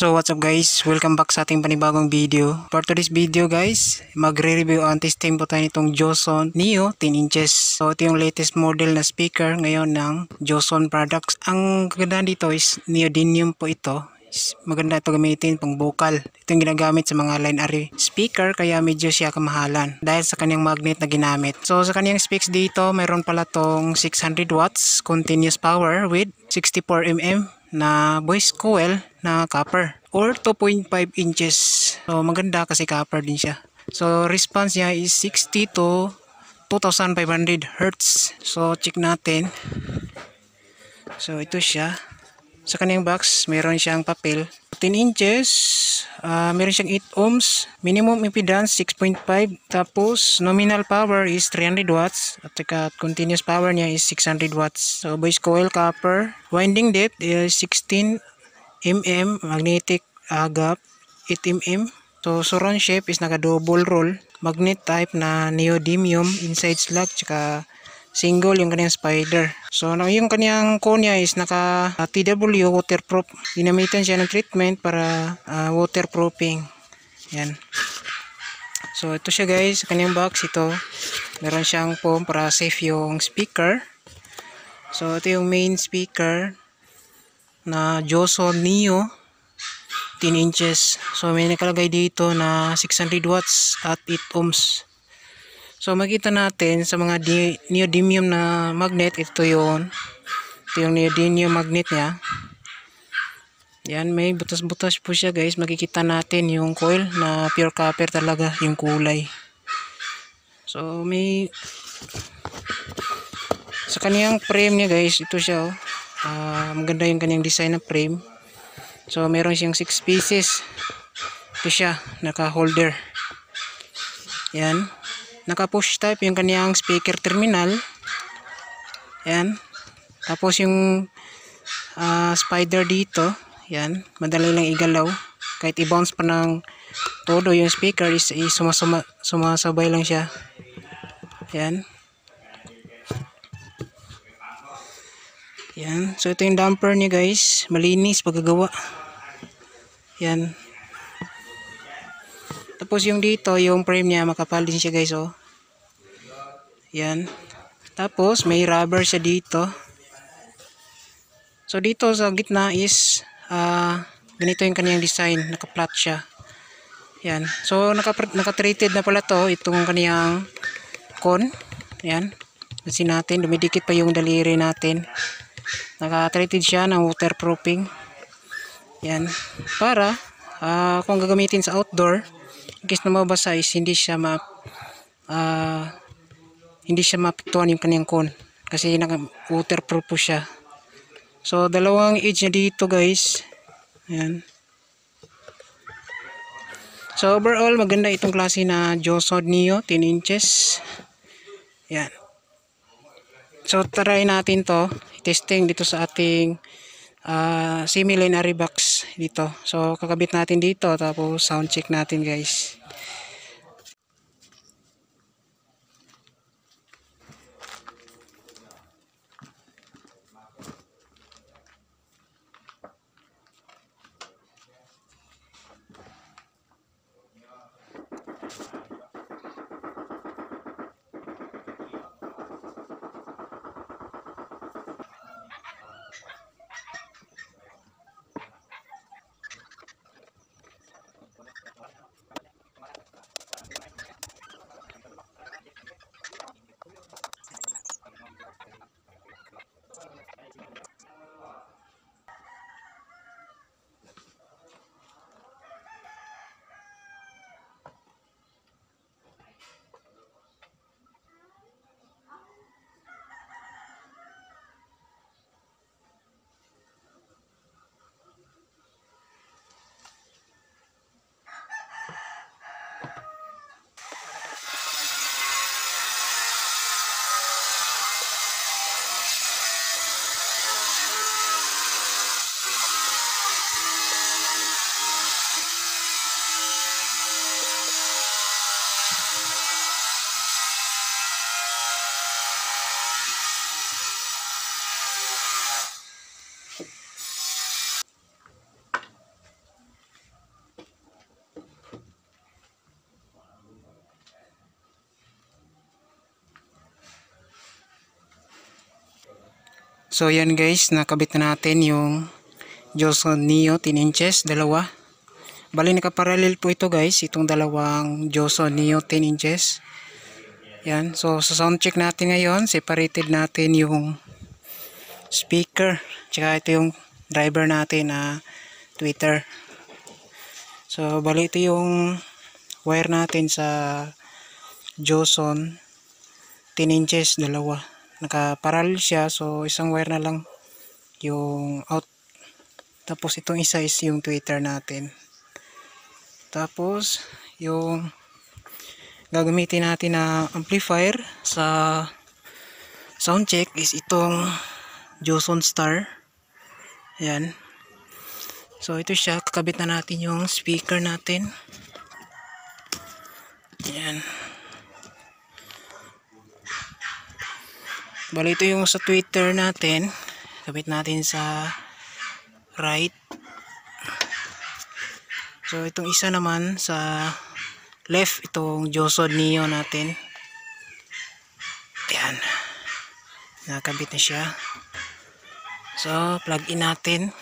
So what's up guys, welcome back sa ating panibagong video. For today's video guys, magre-review ang testing po tayo nitong Joson Neo 10 inches. So ito yung latest model na speaker ngayon ng Joson products. Ang kagandaan dito is neodymium po ito. Maganda ito gamitin pang vocal. Ito yung ginagamit sa mga line array speaker kaya medyo siya kamahalan dahil sa kanyang magnet na ginamit. So sa kanyang specs dito, mayroon pala tong 600 watts continuous power with 64 mm na voice coil na copper or 2.5 inches. So maganda kasi copper din siya. So response niya is 60 to 2500 Hz. So check natin. So ito siya. Sa kanyang box, meron siyang papel. 10 inches, meron siyang 8 ohms, minimum impedance 6.5, tapos nominal power is 300 watts, at saka continuous power niya is 600 watts. So voice coil copper, winding depth is 16 mm, magnetic gap 8 mm. So surround shape is naka double roll, magnet type na neodymium inside slug, tsaka single yung kanyang spider. So yung kanyang cone niya is naka TW waterproof. Ginamitan siya ng treatment para waterproofing. Yan. So ito siya guys, sa kanyang box ito. Meron siyang foam para safe yung speaker. So ito yung main speaker na Joson Neo 10 inches. So may nakalagay dito na 600 watts at 8 ohms. So makita natin sa mga neodymium na magnet, ito yung neodymium magnet niya. Yan, may butas-butas po siya guys. Makikita natin yung coil na pure copper talaga yung kulay. So may sa kaniyang frame niya guys, ito siya oh. Maganda yung kaniyang design na frame. So meron siyang 6 pieces. Ito siya, naka-holder. Yan. Naka-push type yung kaniyang speaker terminal. Yan. Tapos yung spider dito. Yan. Madali lang igalaw. Kahit i-bounce pa ng todo yung speaker is sumasabay lang siya. Yan. Yan. So ito yung damper niya guys. Malinis pagkagawa. Yan. Tapos yung dito, yung frame niya makapal din siya guys oh. Yan. Tapos may rubber siya dito. So dito sa gitna is ganito yung kaniyang design, naka-flat siya. Yan. So naka-treated na pala to itong kaniyang cone. Yan. Kasi natin dumidikit pa yung daliri natin. Naka-treated siya ng waterproofing. Yan. Para kung gagamitin sa outdoor, in case na mabasa is hindi siya mapiktuhan yung kanyang cone kasi naka-waterproof po siya. So dalawang edge niya dito guys. Ayan. So overall maganda itong klase na Joson Neo 10 inches. Ayan. So try natin to testing dito sa ating semi-linear box dito. So kakabit natin dito tapos sound check natin guys. So yan guys, nakabit na natin yung Joson Neo 10 inches, dalawa. Bali nakaparallel po ito guys, itong dalawang Joson Neo 10 inches. Yan, so sa sound check natin ngayon, separated natin yung speaker, tsaka ito yung driver natin na tweeter. So bali ito yung wire natin sa Joson 10 inches, dalawa. Nakaparallel siya, so isang wire na lang yung out. Tapos itong isa is yung tweeter natin. Tapos yung gagamitin natin na amplifier sa sound check is itong Joson Star. Ayan. So ito siya, kakabit na natin yung speaker natin. Ayan. Bali ito yung sa tweeter natin, kabit natin sa right. So itong isa naman sa left, itong Joson Neo natin. Ayan, nakabit na siya. So plug in natin,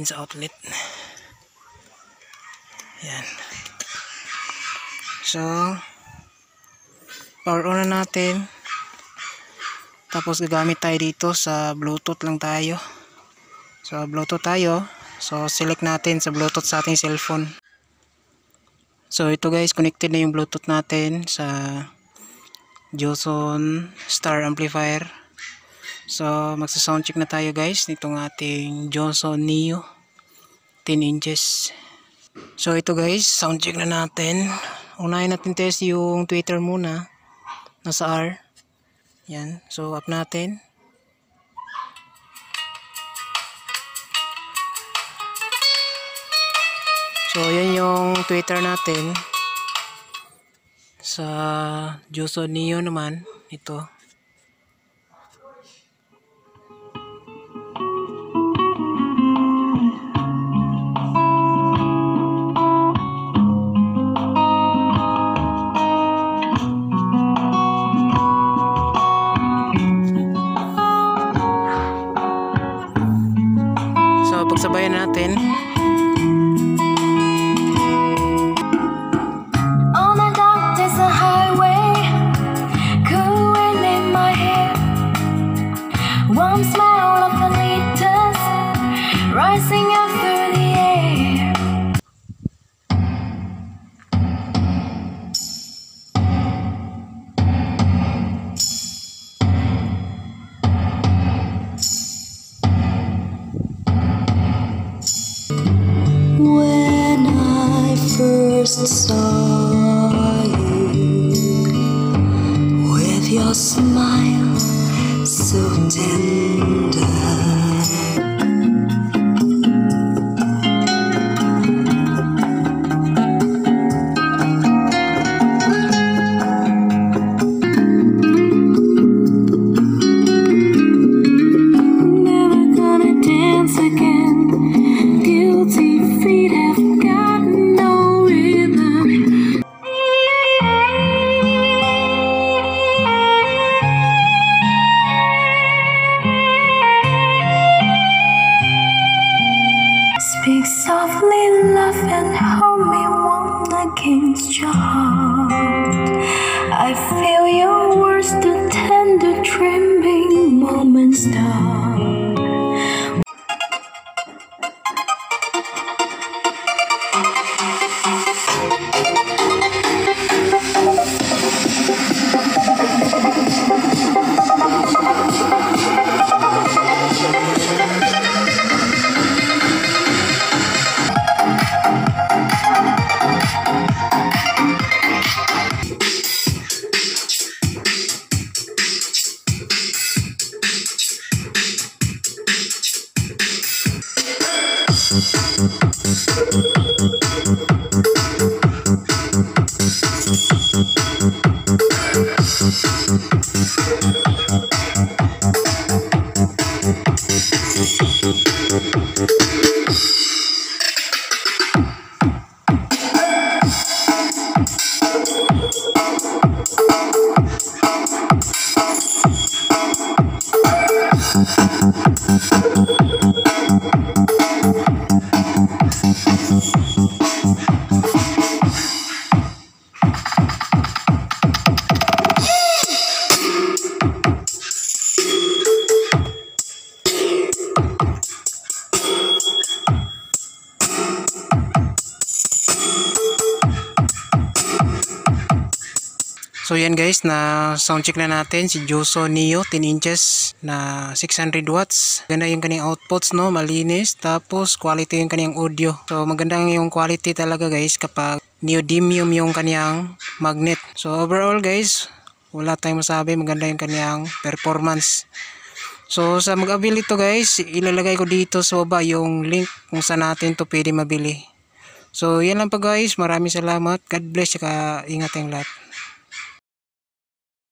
sa outlet. Ayan. So power on na natin. Tapos gagamit tayo dito sa Bluetooth lang tayo. So Bluetooth tayo. So select natin sa Bluetooth sa ating cellphone. So ito guys, connected na yung Bluetooth natin sa Joson Star amplifier. So magsa-sound check na tayo guys nitong ating Joson Neo 10 inches. So ito guys, sound check na natin. Unahin natin test yung tweeter muna. Nasa R. Yan. So up natin. So yan yung tweeter natin. Sa Joson Neo naman, ito. So pagsabayan natin. One smile of the liters rising up through the air. When I first saw you with your smile so tender, never gonna dance again. Guilty feet have got no rhythm. Speak softly, love, and hold me warm against your heart. I feel your words, the tender, trembling moments start. So yan guys, na soundcheck na natin si Joson Neo 10 inches na 600 watts. Ganda yung kanyang outputs, no, malinis. Tapos quality yung kanyang audio. So maganda yung quality talaga guys kapag neodymium yung kanyang magnet. So overall guys, wala tayong masabi, maganda yung kanyang performance. So sa mag-avail ito guys, ilalagay ko dito sa baba yung link kung saan natin to pwede mabili. So yan lang pa guys, maraming salamat. God bless, saka ingat tayong lahat.